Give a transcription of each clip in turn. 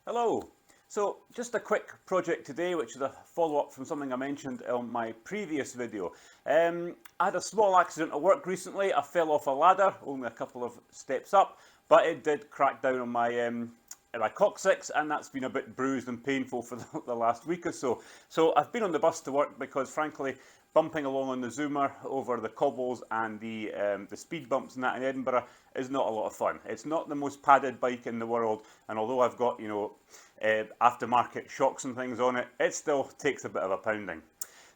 Hello. So just a quick project today, which is a follow-up from something I mentioned on my previous video. I had a small accident at work recently. I fell off a ladder, only a couple of steps up, but it did crack down on my coccyx, and that's been a bit bruised and painful for the last week or so. So I've been on the bus to work because, frankly, bumping along on the Zoomer over the cobbles and the speed bumps and that in Edinburgh is not a lot of fun. It's not the most padded bike in the world, and although I've got, aftermarket shocks and things on it, it still takes a bit of a pounding.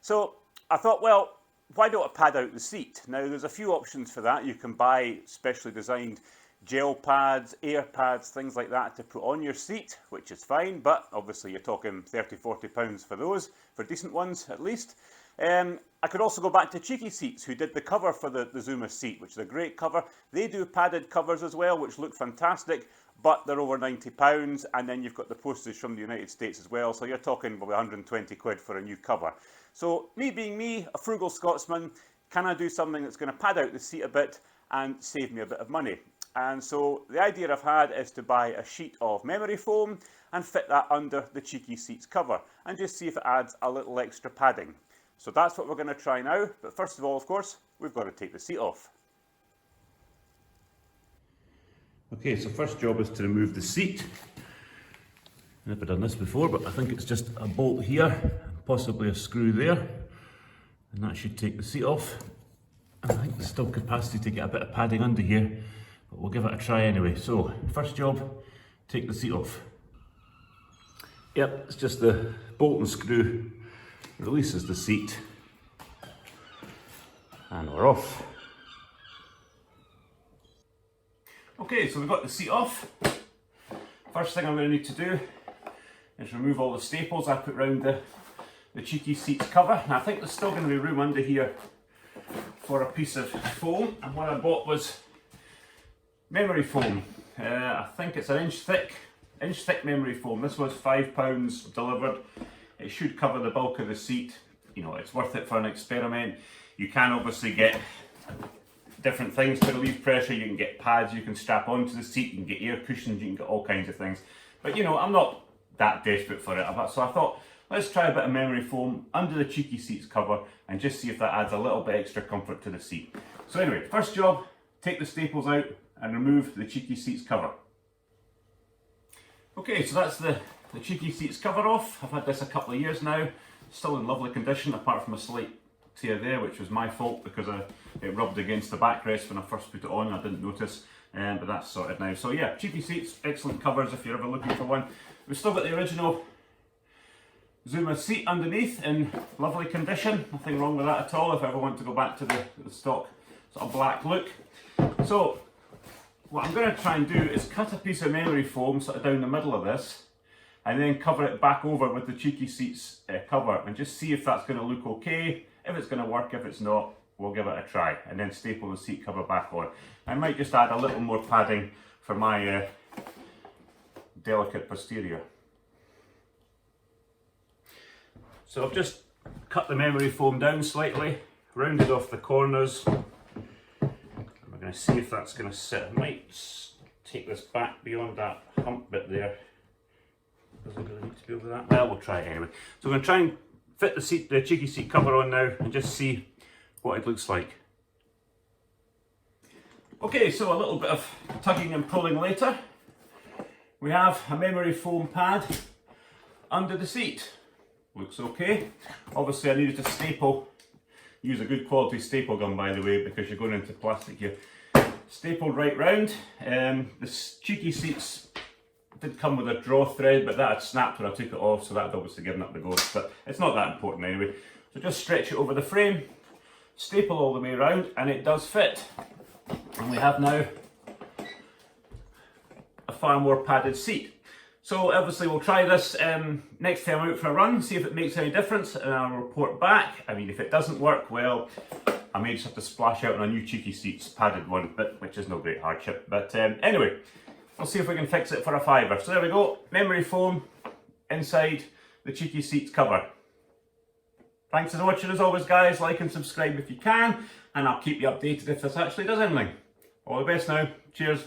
So I thought, well, why don't I pad out the seat? Now, there's a few options for that. You can buy specially designed gel pads, air pads, things like that to put on your seat, which is fine, but obviously you're talking 30–40 pounds for those, for decent ones at least. I could also go back to Cheeky Seats, who did the cover for the Zoomer seat, which is a great cover. They do padded covers as well, which look fantastic, but they're over £90, and then you've got the postage from the United States as well, so you're talking probably 120 quid for a new cover. So me being me, a frugal Scotsman, can I do something that's going to pad out the seat a bit and save me a bit of money? And so the idea I've had is to buy a sheet of memory foam and fit that under the Cheeky Seats cover and just see if it adds a little extra padding. So that's what we're going to try now, but first of all, of course, we've got to take the seat off. Okay, so first job is to remove the seat. I've never done this before, but I think it's just a bolt here, possibly a screw there, and that should take the seat off. And I think there's still capacity to get a bit of padding under here, but we'll give it a try anyway. So, first job, take the seat off. Yep, it's just the bolt and screw releases the seat, and we're off. Okay, so we've got the seat off. First thing I'm going to need to do is remove all the staples I put around the Cheeky Seats cover. Now I think there's still going to be room under here for a piece of foam, and what I bought was memory foam. I think it's an inch thick memory foam. This was £5 delivered. It should cover the bulk of the seat. You know, it's worth it for an experiment. You can obviously get different things to relieve pressure. You can get pads you can strap onto the seat, you can get air cushions, you can get all kinds of things. But you know, I'm not that desperate for it. So I thought, let's try a bit of memory foam under the Cheeky Seats cover and just see if that adds a little bit extra comfort to the seat. So anyway, first job, take the staples out and remove the Cheeky Seats cover. Okay, so that's the Cheeky Seats cover off. I've had this a couple of years now, still in lovely condition apart from a slight tear there, which was my fault because it rubbed against the backrest when I first put it on and I didn't notice, but that's sorted now. So yeah, Cheeky Seats, excellent covers if you're ever looking for one. We've still got the original Zoomer seat underneath in lovely condition, nothing wrong with that at all if I ever want to go back to the stock sort of black look. So what I'm going to try and do is cut a piece of memory foam sort of down the middle of this and then cover it back over with the Cheeky Seats cover and just see if that's going to look okay. If it's going to work, if it's not, we'll give it a try and then staple the seat cover back on. I might just add a little more padding for my delicate posterior. So I've just cut the memory foam down slightly, rounded off the corners. We're going to see if that's going to sit. I might take this back beyond that hump bit there. Does it really need to be over that? Well, we'll try it anyway. So I'm going to try and fit the Cheeky Seat cover on now and just see what it looks like. Okay, so a little bit of tugging and pulling later. We have a memory foam pad under the seat. Looks okay. Obviously I needed to staple, use a good quality staple gun by the way because you're going into plastic here. Stapled right round. The Cheeky Seats did come with a draw thread, but that had snapped when I took it off, so that had obviously given up the ghost, but it's not that important anyway. So just stretch it over the frame, staple all the way around, and it does fit. And we have now a far more padded seat. So obviously we'll try this next time out for a run, see if it makes any difference, and I'll report back. I mean, if it doesn't work, well, I may just have to splash out on a new Cheeky Seats padded one, which is no great hardship. But anyway, we'll see if we can fix it for a fiver. So there we go, memory foam inside the Cheeky Seats cover. Thanks for watching as always guys, like and subscribe if you can, and I'll keep you updated if this actually does anything. All the best now, cheers.